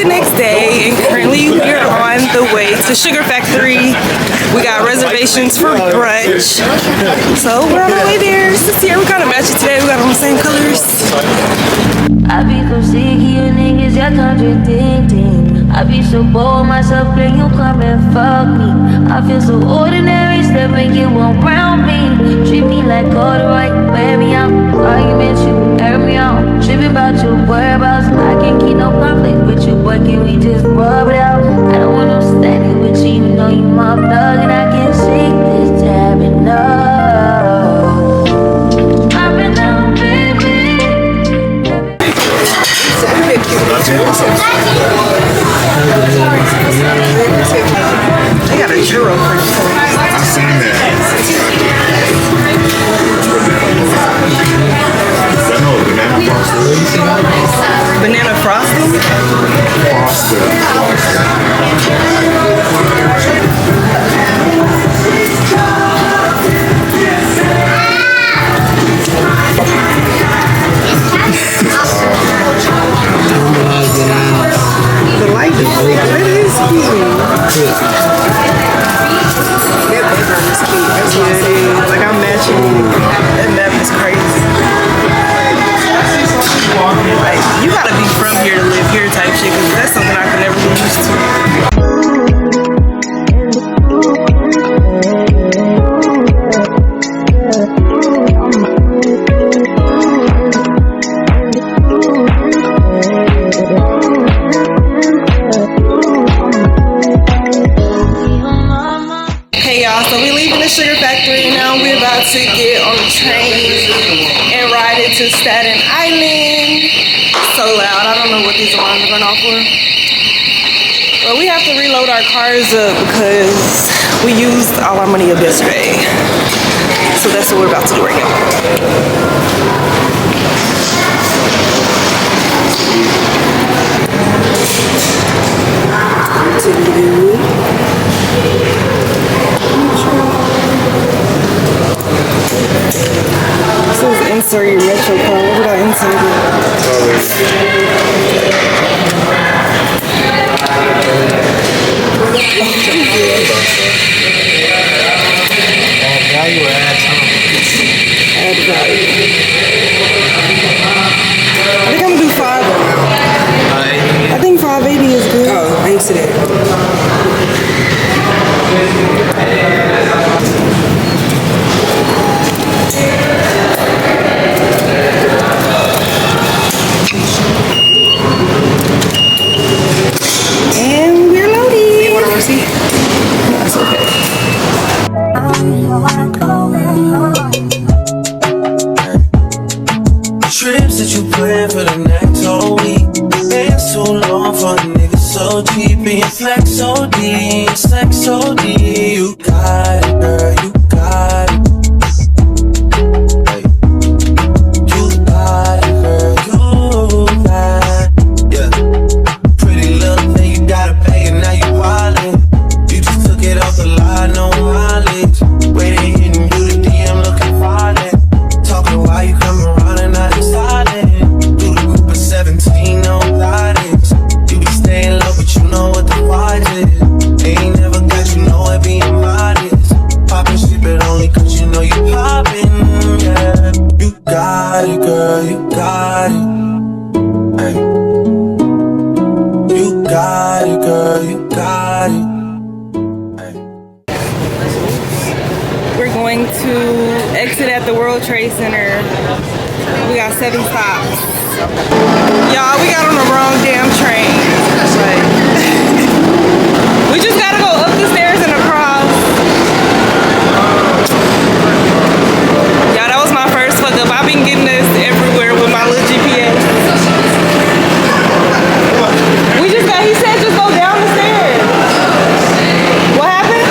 next day, and currently we are on the way to Sugar Factory. We got reservations for brunch, so we're on our way there. Sincere, we kind of match it today. We got on the same colors. I be so sick of you niggas, you're contradicting. I be so bored myself, then you come and fuck me. I feel so ordinary, stepping you around me. Treat me like corduroy, wear me out. Arguments, you air me out. Tripping about your whereabouts. I can't keep no conflict with you, but can we just rub it out? I don't want no standing with you, you know you my plug, and I can't shake this tab enough. I've been down, baby. They got a churro French toast. I've seen that. I know banana frosting. Banana frosting? The light is cute. That background is cute. That's what it is. Like, I'm matching. That map is crazy. Like, you gotta be from here to live here type shit, because that's something I could never be used to. So we're leaving the Sugar Factory now. We're about to get on the train and ride it to Staten Island. So loud. I don't know what these alarms are going off for. But we have to reload our cars up because we used all our money up yesterday. So that's what we're about to do right now. This is insert your Metro card. What did I insert Value add time. Add value. I think I'm gonna do 5. I think 580 is good. Oh, I ain't see that. And we're loading. You want a receipt? No, it's okay. Trips that you plan for the next whole week. It's too long for a nigga so cheap. And your flex so D, sex so D. You got it, girl, you got it. Hey. You got it, girl, you got it. Yeah. Pretty little thing, you gotta pay and now you wildin'. You just took it off the line, no mileage. Waiting, hitting you the DM looking violent. Talking while you come around and not silent. Do the Cooper 17, no guidance. You be staying low, but you know what the price is. Ain't never got you know it being modest. Poppin' shit, but only cause you know you poppin', yeah. You got it, girl, you got it. Hey. You got it, girl, you got it. We're going to exit at the World Trade Center. We got 7 stops. Y'all, we got on the wrong damn train. We just gotta go up the stairs and across. Y'all, that was my first fuck up. I've been getting this everywhere with my little GPS. He said just go down the stairs. What happened?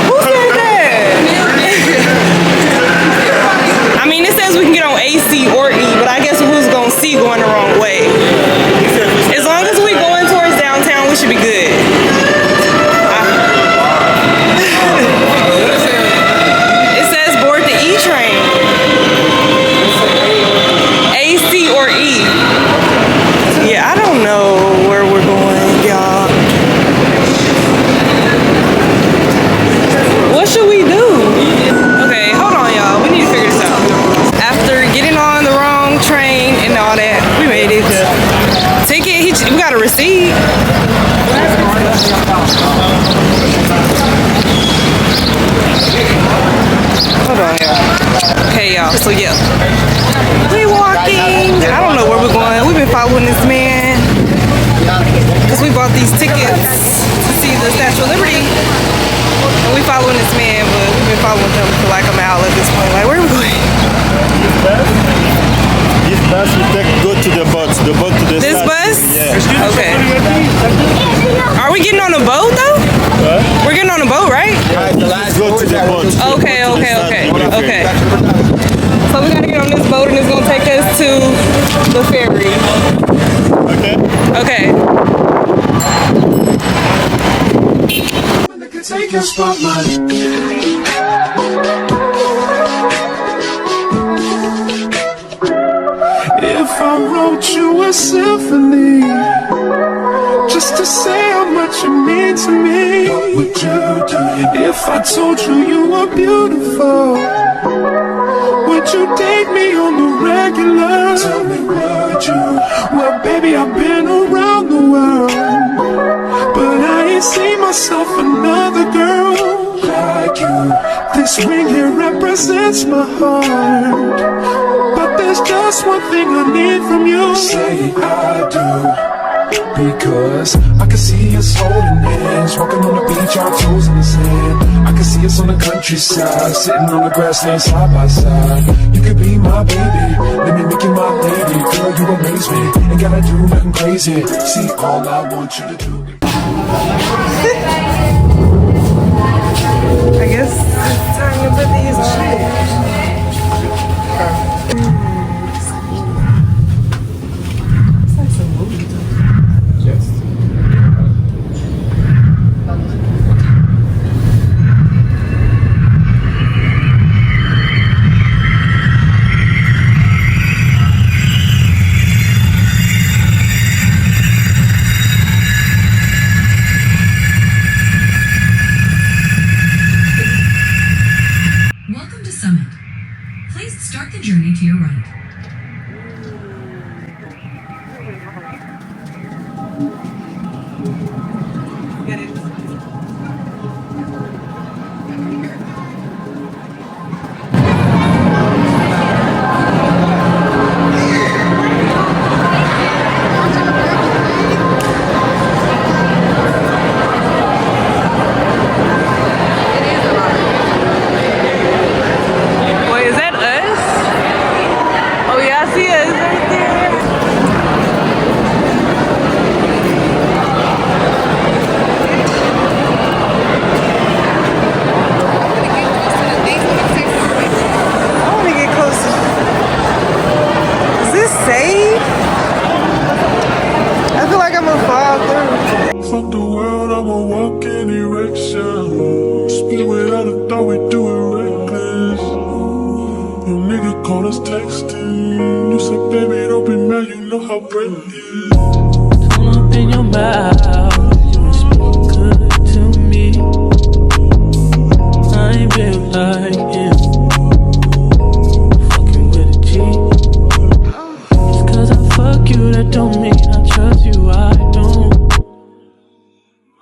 Who said that? I mean, it says we can get on AC or E, but I guess who's gonna see going the wrong way? y'all. So yeah, we walking. I don't know where we're going. We've been following this man because we bought these tickets to see the Statue of Liberty. And we following this man, but we've been following him for like a mile at this point. Like, where are we going? This bus we take go to the boat to the This statue. bus? Yeah. Okay. Are we getting on a boat though? We're getting on a boat, right? Let's go to the boat. Okay. So we gotta get on this boat and it's gonna take us to the ferry. Okay. Take your spotlight. If I wrote you a symphony, just to say how much you mean to me, what would you do? If I told you you were beautiful, would you date me on the regular? Tell me, would you? Well, baby, I've been around the world, but I ain't seen myself another girl like you. This ring here represents my heart, but there's just one thing I need from you. Say I do, because I can see us holding hands, walking on the beach, our toes in the sand. I can see us on the countryside, sitting on the grassland side by side. You could be my baby, let me make you my lady. Girl, you amaze me, ain't gotta do nothing crazy. See, all I want you to do. I guess it's time to put these on. Fuck the world, I'ma walk in erection. Spit without a thought, we do it reckless. Your nigga called us texting. You said, baby, don't be mad, you know how breath is. Come up in your mouth, you speak good to me. I ain't been like him, fucking with a G. Just cause I fuck you, that don't mean I trust you, I don't.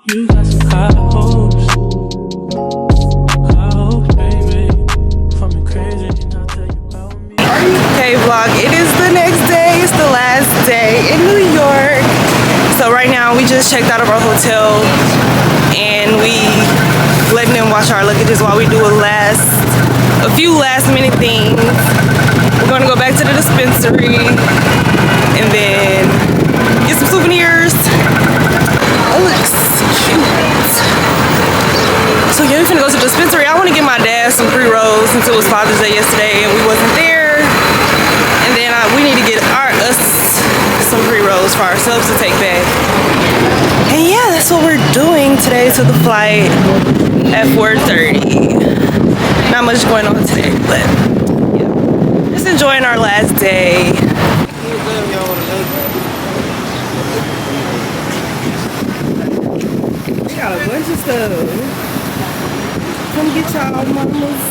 You got some high hopes, baby. For me crazy, and I'll tell you about me. Okay, vlog, it is the next day. It's the last day in New York. So right now we just checked out of our hotel and we letting them watch our luggages while we do a few last minute things. We're gonna go back to the dispensary and then get some souvenirs. Oh, looks cute. So yeah, we're gonna go to the dispensary. I want to get my dad some pre-rolls since it was Father's Day yesterday and we wasn't there. And then we need to get us some pre-rolls for ourselves to take back. And yeah, that's what we're doing today to the flight at 4:30. Not much going on today, but yeah, just enjoying our last day. We got a bunch of stuff. Come get y'all mamas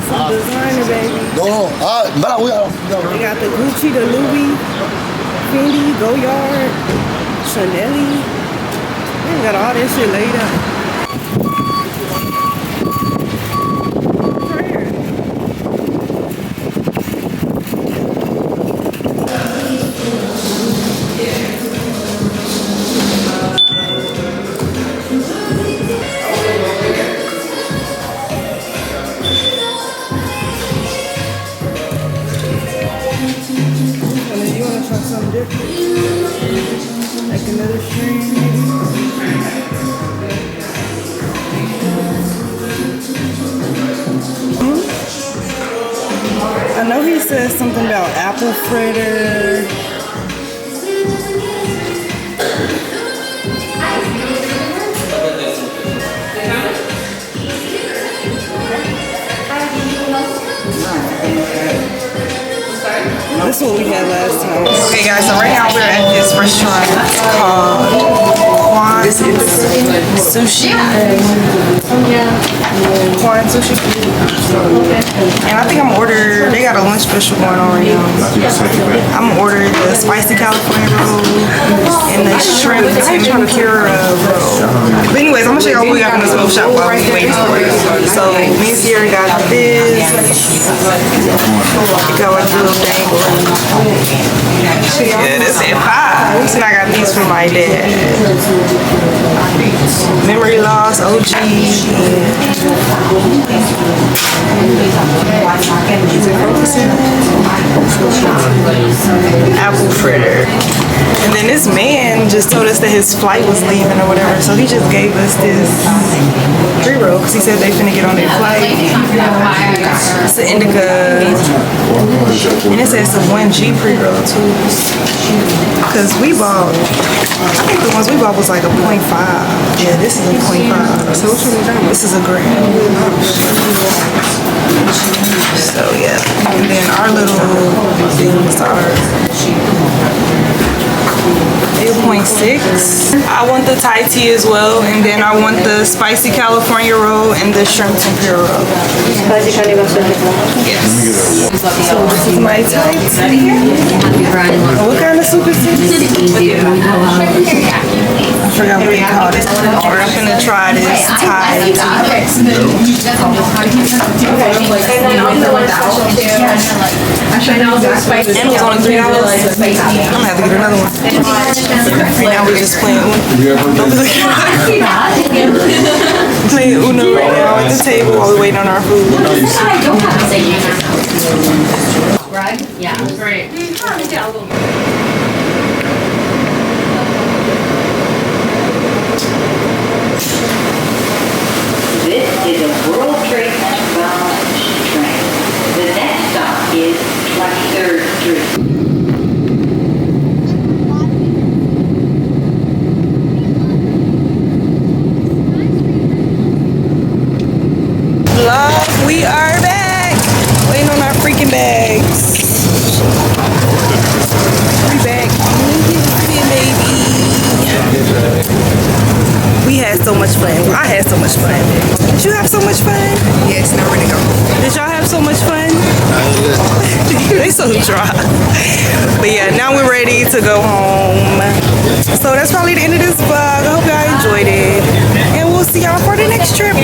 some designer, baby. We got the Gucci, the Louis, Fendi, Goyard, Chanel. We got all that shit laid out. Right here. know he said something about apple fritter. This is what we had last time. Okay guys, so right now we're at this restaurant called Quan Sushi. Quan Sushi. And I think I'm ordered, they got a lunch special going on right now. I'm ordered the spicy California roll and the shrimp tempura roll. But anyways, I'm gonna show y'all what we got in the smoke shop while we wait for it. So me and Sierra got this. It got like a little dangle. Yeah, this at 5. And I got these from my dad. Memory loss, OG. Apple fritter. And then this man just told us that his flight was leaving or whatever, so he just gave us this pre-roll because he said they finna get on their flight. It's an indica. And it says it's a 1G pre-roll too. Because we bought, I think the ones we bought was like a 0.5. Yeah, this is a 0.5. So which one is that? This is a gram. So yeah. And then our little things are 8.6. I want the Thai tea as well, and then I want the spicy California roll and the shrimp tempura roll. Spicy California. Yes. So this is my Thai tea. What kind of soup is this? I forgot what they call it. I'm gonna try this Thai tea. And it was only $3. I'm gonna have to get another one. Right now we're just playing Uno. Playing Uno right now at the table while we're waiting on our food. Right? Yeah, great. This is a World Trade bound train. The next stop is 23rd Street. Vlog, we are back. Waiting on our freaking bags. We back. Baby. We had so much fun. I had so much fun. Did you have so much fun? Yes, now we're gonna go. Did y'all have so much fun? They so dry. But yeah, now we're ready to go home. So that's probably the end of this vlog. I hope y'all enjoyed it. And we'll see y'all for the next trip.